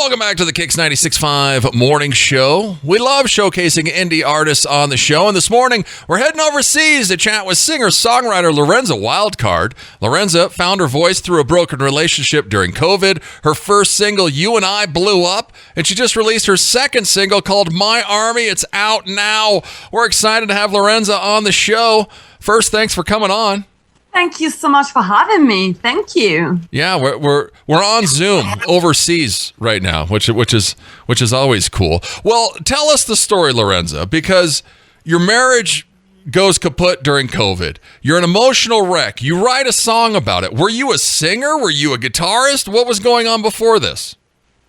Welcome back to the KIX 96.5 Morning Show. We love showcasing indie artists on the show, and this morning we're heading overseas to chat with singer-songwriter Lorenza Wildcard. Lorenza found her voice through a broken relationship during COVID. Her first single, You and I, blew up, and she just released her second single called My Army. It's out now. We're excited to have Lorenza on the show. First, thanks for coming on. Thank you so much for having me. Thank you. Yeah, we're on Zoom overseas right now, which is always cool. Well, tell us the story, Lorenza, because your marriage goes kaput during COVID. You're an emotional wreck. You write a song about it. Were you a singer? Were you a guitarist? What was going on before this?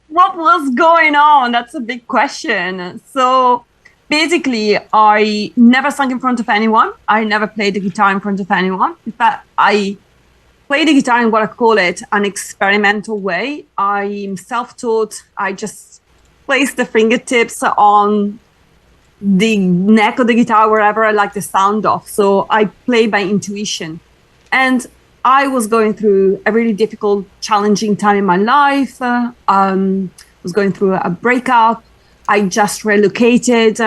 What was going on? That's a big question. So basically, I never sang in front of anyone. I never played the guitar in front of anyone. In fact, I play the guitar in what I call it an experimental way. I'm self-taught. I just place the fingertips on the neck of the guitar wherever I like the sound of. So I play by intuition. And I was going through a really difficult, challenging time in my life. Was going through a breakup. I just relocated.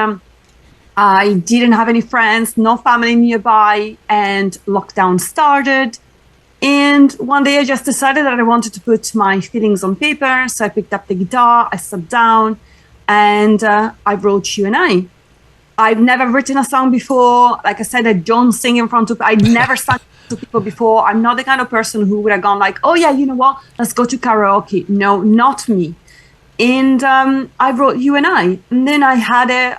I didn't have any friends, no family nearby, and lockdown started. And one day I just decided that I wanted to put my feelings on paper. So I picked up the guitar, I sat down, and I wrote You and I. I've never written a song before. Like I said, I don't sing in front of, I'd never sung to people before. I'm not the kind of person who would have gone like, oh yeah, you know what? Let's go to karaoke. No, not me. And I wrote You and I. And then I had it,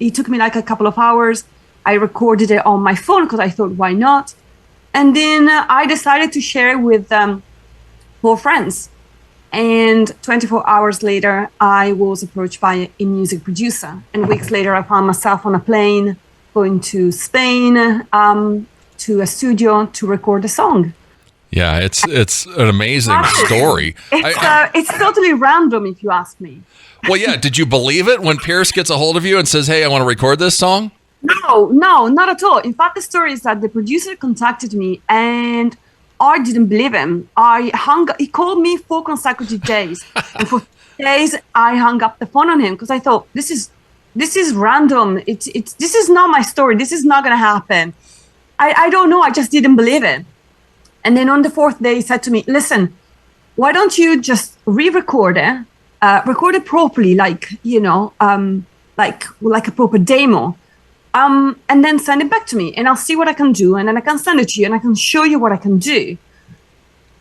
it took me like a couple of hours. I recorded it on my phone because I thought, why not? And then I decided to share it with 4 friends. And 24 hours later, I was approached by a music producer. And weeks later, I found myself on a plane going to Spain to a studio to record a song. Yeah, it's an amazing story. It's totally random, if you ask me. Well, yeah. Did you believe it when Pierce gets a hold of you and says, hey, I want to record this song? No, not at all. In fact, the story is that the producer contacted me and I didn't believe him. He called me 4 consecutive days. And for days, I hung up the phone on him because I thought, this is random. This is not my story. This is not going to happen. I don't know. I just didn't believe it. And then on the 4th day, he said to me, listen, why don't you just re-record it, record it properly, like a proper demo, and then send it back to me and I'll see what I can do. And then I can send it to you and I can show you what I can do.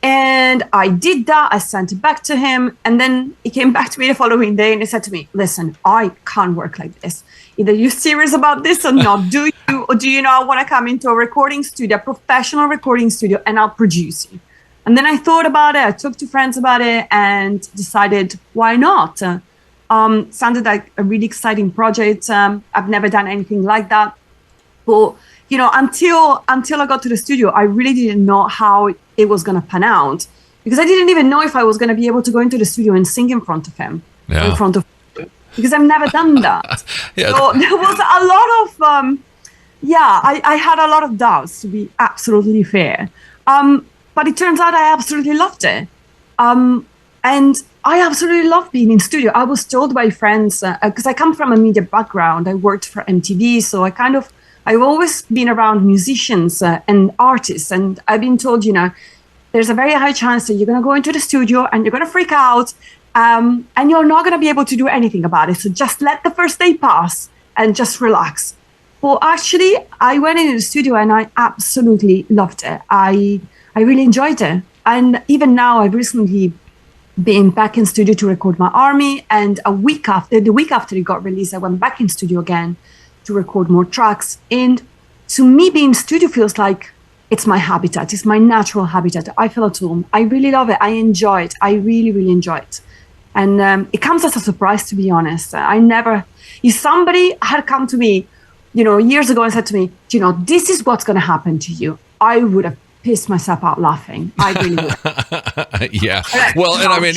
And I did that. I sent it back to him. And then he came back to me the following day and he said to me, listen, I can't work like this. Either you're serious about this or not. Do you, or do you know I want to come into a recording studio, a professional recording studio, and I'll produce you? And then I thought about it. I talked to friends about it and decided, why not? Sounded like a really exciting project. I've never done anything like that. But, until I got to the studio, I really didn't know how it was going to pan out because I didn't even know if I was going to be able to go into the studio and sing in front of him, because I've never done that. Yeah. So there was a lot of, I had a lot of doubts, to be absolutely fair. But it turns out I absolutely loved it. And I absolutely love being in studio. I was told by friends, because I come from a media background. I worked for MTV, so I've always been around musicians and artists. And I've been told, there's a very high chance that you're going to go into the studio and you're going to freak out. And you're not going to be able to do anything about it. So just let the first day pass and just relax. Well, actually, I went into the studio and I absolutely loved it. I really enjoyed it. And even now, I've recently been back in studio to record My Army. And the week after it got released, I went back in studio again to record more tracks. And to me, being in studio feels like it's my habitat. It's my natural habitat. I feel at home. I really love it. I enjoy it. I really, really enjoy it. And it comes as a surprise, to be honest. If somebody had come to me, years ago and said to me, this is what's going to happen to you, I would have pissed myself out laughing. I really would. Yeah. Well, and I mean,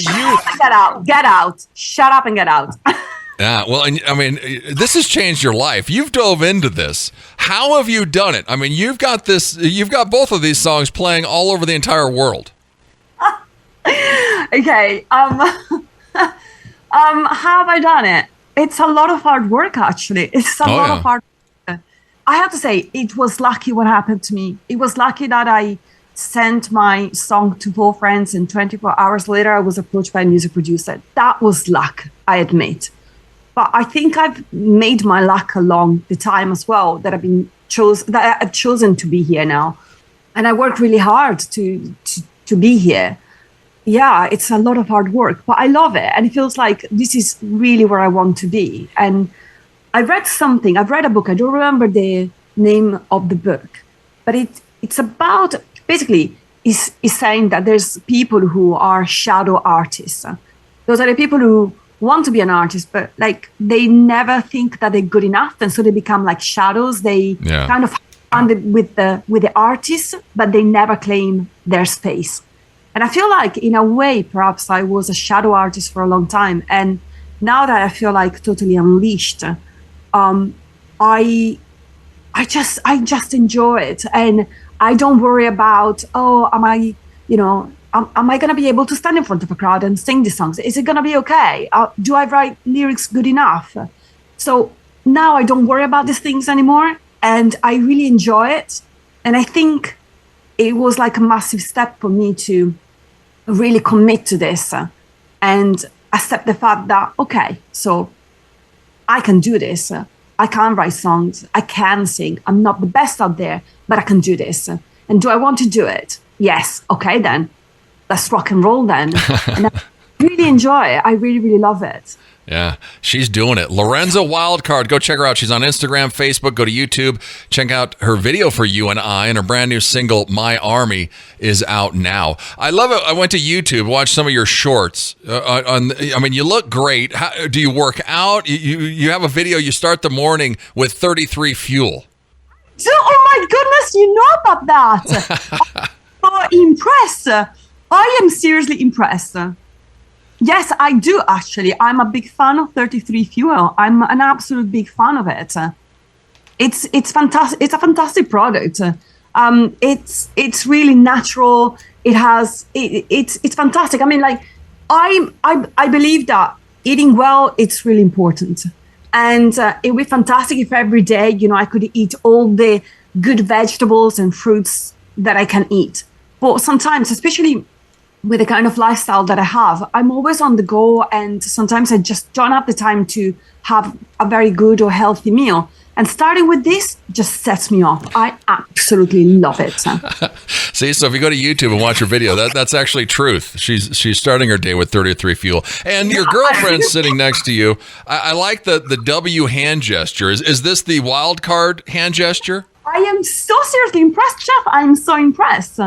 get out, shut up and get out. Yeah, well, and I mean, this has changed your life. You've dove into this. How have you done it? I mean, you've got both of these songs playing all over the entire world. Okay. How have I done it? It's a lot of hard work, actually. It's a lot of hard work. I have to say, it was lucky what happened to me. It was lucky that I sent my song to 4 friends, and 24 hours later, I was approached by a music producer. That was luck, I admit. But I think I've made my luck along the time as well, that I've chosen to be here now. And I work really hard to be here. Yeah, it's a lot of hard work, but I love it. And it feels like this is really where I want to be. And I've read a book, I don't remember the name of the book, but it's about, basically, is saying that there's people who are shadow artists. Those are the people who want to be an artist, but like they never think that they're good enough. And so they become like shadows. They kind of with the artists, but they never claim their space. And I feel like, in a way, perhaps I was a shadow artist for a long time. And now that I feel like totally unleashed, I just enjoy it. And I don't worry about, am I going to be able to stand in front of a crowd and sing these songs? Is it going to be okay? Do I write lyrics good enough? So now I don't worry about these things anymore. And I really enjoy it. And I think it was like a massive step for me to really commit to this and accept the fact that, okay, so I can do this. I can write songs. I can sing. I'm not the best out there, but I can do this. And do I want to do it? Yes. Okay, then. Let's rock and roll then. And I really enjoy it. I really, really love it. Yeah, she's doing it. Lorenza Wildcard. Go check her out. She's on Instagram, Facebook. Go to YouTube. Check out her video for You and I, and her brand new single, My Army, is out now. I love it. I went to YouTube, watched some of your shorts. You look great. How, do you work out? You have a video. You start the morning with 33 Fuel. Oh my goodness, you know about that. I'm so impressed. I am seriously impressed. Yes, I do, actually. I'm a big fan of 33 Fuel. I'm an absolute big fan of it. It's fantastic. It's a fantastic product. It's really natural. It's fantastic. I mean, like, I believe that eating well, it's really important. And it would be fantastic if every day, I could eat all the good vegetables and fruits that I can eat. But sometimes, especially with the kind of lifestyle that I have, I'm always on the go, and sometimes I just don't have the time to have a very good or healthy meal. And starting with this just sets me off. I absolutely love it. See, so if you go to YouTube and watch her video, that's actually truth. She's starting her day with 33 Fuel. And your girlfriend's sitting next to you. I like the W hand gesture. Is this the wild card hand gesture? I am so seriously impressed, Chef. I'm so impressed.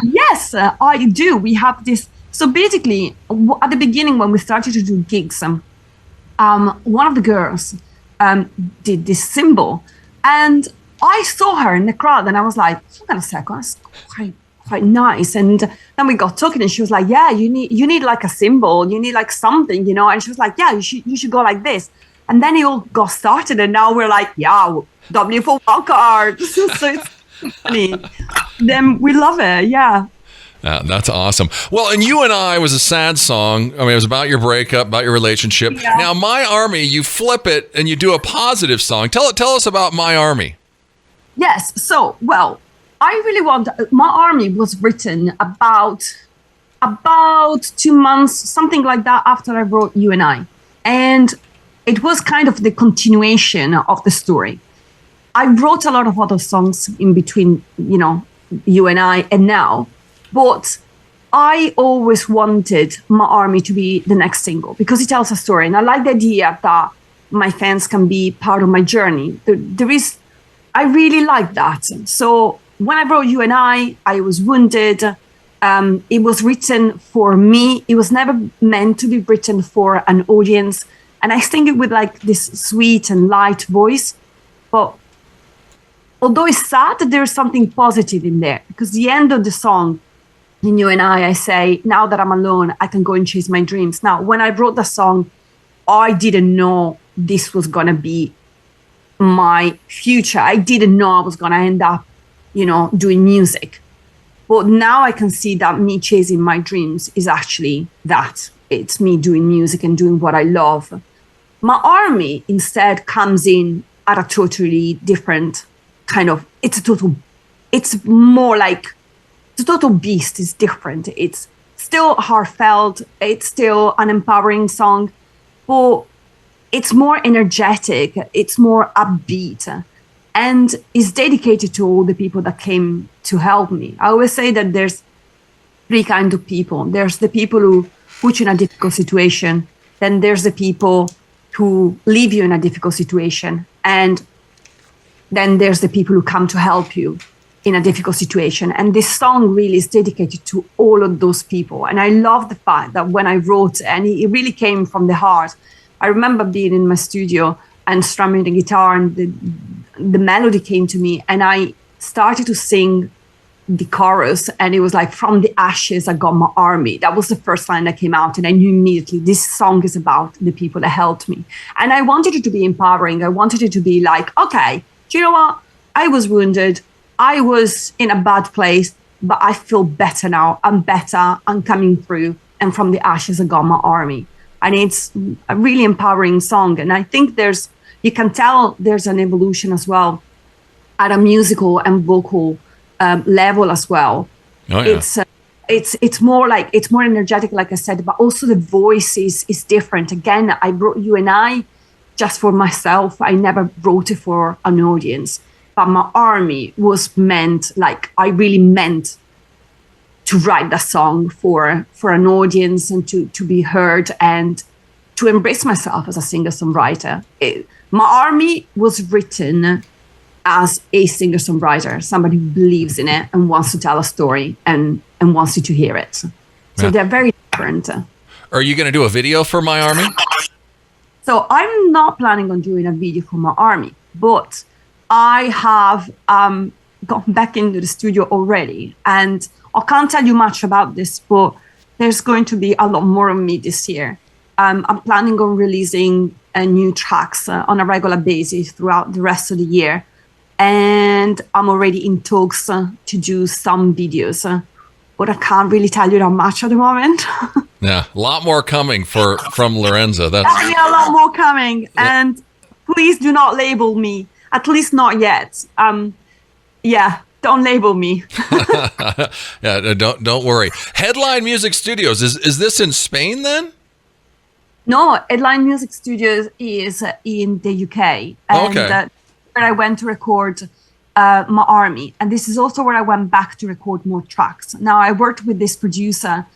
Yes, I do. We have this. So basically, at the beginning, when we started to do gigs, one of the girls did this symbol, and I saw her in the crowd, and I was like, "Hang on a second, that's quite nice." And then we got talking, and she was like, "Yeah, you need like a symbol, you need like something, And she was like, "Yeah, you should go like this." And then it all got started, and now we're like, "Yeah, W for Wildcard." So it's funny. Then we love it, yeah. That's awesome. Well, and You and I was a sad song. I mean, it was about your breakup, about your relationship. Yeah. Now, My Army, you flip it and you do a positive song. Tell us about My Army. Yes. So, well, I really want. My Army was written about 2 months, something like that, after I wrote You and I, and it was kind of the continuation of the story. I wrote a lot of other songs in between, You and I and now, but I always wanted My Army to be the next single because it tells a story. And I like the idea that my fans can be part of my journey. I really like that. So when I wrote You and I was wounded. It was written for me. It was never meant to be written for an audience. And I sing it with like this sweet and light voice. But although it's sad, there's something positive in there, because the end of the song, in You and I say, now that I'm alone, I can go and chase my dreams. Now, when I wrote the song, I didn't know this was going to be my future. I didn't know I was going to end up, doing music. But now I can see that me chasing my dreams is actually that. it's me doing music and doing what I love. My army instead comes in at a totally different kind of, it's more like the total beast is different. It's still heartfelt, it's still an empowering song, but it's more energetic, it's more upbeat, and is dedicated to all the people that came to help me. I always say that there's three kinds of people. There's the people who put you in a difficult situation, then there's the people who leave you in a difficult situation, and then there's the people who come to help you in a difficult situation. And this song really is dedicated to all of those people. And I love the fact that when I wrote it, and it really came from the heart. I remember being in my studio and strumming the guitar, and the melody came to me, and I started to sing the chorus, and it was like, from the ashes I got my army. That was the first line that came out, and I knew immediately this song is about the people that helped me. And I wanted it to be empowering. I wanted it to be like, okay, do you know what? I was wounded. I was in a bad place, but I feel better now. I'm better. I'm coming through. And from the ashes, I got my army. And it's a really empowering song. And I think you can tell there's an evolution as well at a musical and vocal level as well. Oh, yeah. It's more like, it's more energetic, like I said, but also the voice is different. Again, I wrote You and I just for myself. I never wrote it for an audience. But my army was meant, like, I really meant to write that song for an audience and to be heard and to embrace myself as a singer-songwriter. My army was written as a singer-songwriter, somebody who believes in it and wants to tell a story and wants you to hear it. So Yeah. they're very different. Are you going to do a video for My Army? So I'm not planning on doing a video for my army, but I have gone back into the studio already, and I can't tell you much about this, but there's going to be a lot more of me this year. I'm planning on releasing new tracks on a regular basis throughout the rest of the year, and I'm already in talks to do some videos, but I can't really tell you that much at the moment. Yeah, a lot more coming from Lorenza. That's There'll be a lot more coming, and please do not label me. At least not yet. Yeah, don't label me. yeah. Don't worry. Headline Music Studios, is this in Spain then? No, Headline Music Studios is in the UK, and Okay. where I went to record my army, and this is also where I went back to record more tracks. Now I worked with this producer.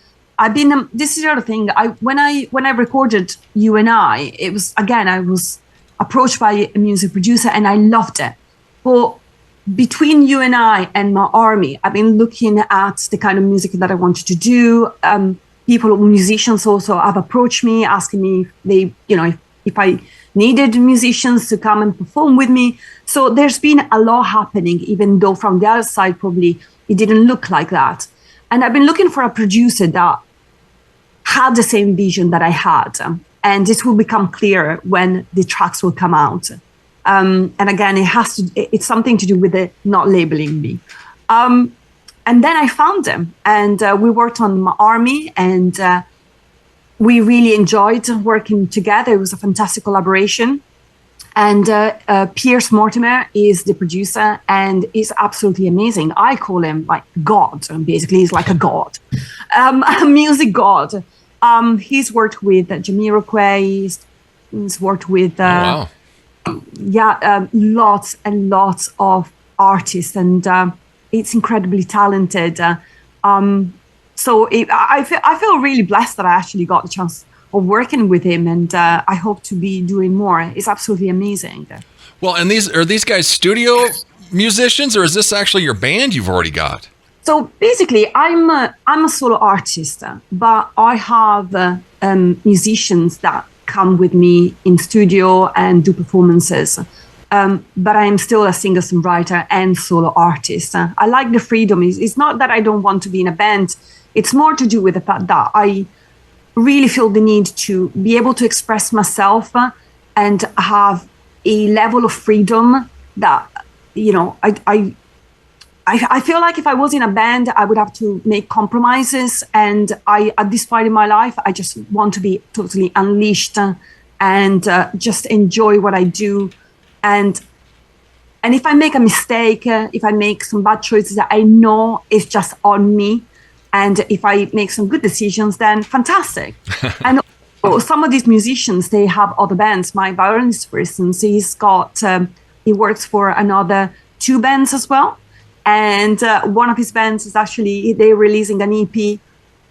This is the other thing. When I recorded You and I was approached by a music producer, and I loved it. But between You and I and my army, I've been looking at the kind of music that I wanted to do. Musicians also have approached me, asking me if I needed musicians to come and perform with me. So there's been a lot happening, even though from the other side probably it didn't look like that. And I've been looking for a producer that had the same vision that I had. And this will become clearer when the tracks will come out. And again, it's something to do with it not labeling me. And then I found them, and we worked on my army, and we really enjoyed working together. It was a fantastic collaboration. And Pierce Mortimer is the producer, and is absolutely amazing. I call him like God, and basically he's like a god, a music god. He's worked with Jamiroquai. He's worked with lots and lots of artists, and it's incredibly talented. I feel really blessed that I actually got the chance of working with him, and I hope to be doing more. It's absolutely amazing. Well, and are these guys studio musicians, or is this actually your band you've already got? So basically, I'm a solo artist, but I have musicians that come with me in studio and do performances. But I am still a singer-songwriter and solo artist. I like the freedom. It's not that I don't want to be in a band. It's more to do with the fact that I really feel the need to be able to express myself and have a level of freedom that, I feel like if I was in a band, I would have to make compromises. And at this point in my life, I just want to be totally unleashed and just enjoy what I do. And if I make a mistake, if I make some bad choices, I know it's just on me. And if I make some good decisions, then fantastic. And some of these musicians, they have other bands. My violinist, for instance, he works for another 2 bands as well. And one of his bands is actually, they're releasing an EP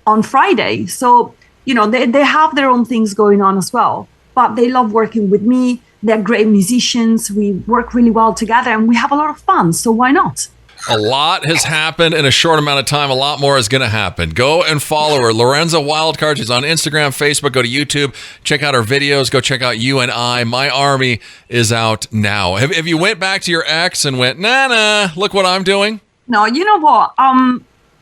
on Friday. So, they have their own things going on as well. But they love working with me. They're great musicians. We work really well together and we have a lot of fun. So why not? A lot has happened in a short amount of time. A lot more is going to happen. Go and follow her. Lorenza Wildcard. She's on Instagram, Facebook. Go to YouTube. Check out her videos. Go check out You and I. My Army is out now. Have you went back to your ex and went, nah, look what I'm doing? No, you know what?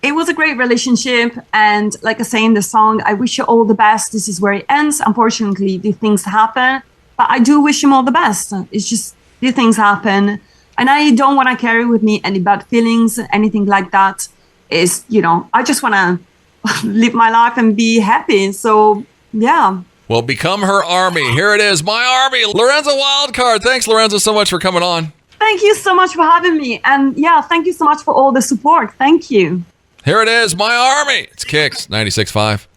It was a great relationship. And like I say in the song, I wish you all the best. This is where it ends. Unfortunately, these things happen. But I do wish him all the best. It's just these things happen. And I don't want to carry with me any bad feelings, anything like that. I just want to live my life and be happy. So, yeah. Well, become her army. Here it is, My Army. Lorenza Wildcard. Thanks, Lorenza, so much for coming on. Thank you so much for having me. And yeah, thank you so much for all the support. Thank you. Here it is, My Army. It's KIX 96.5.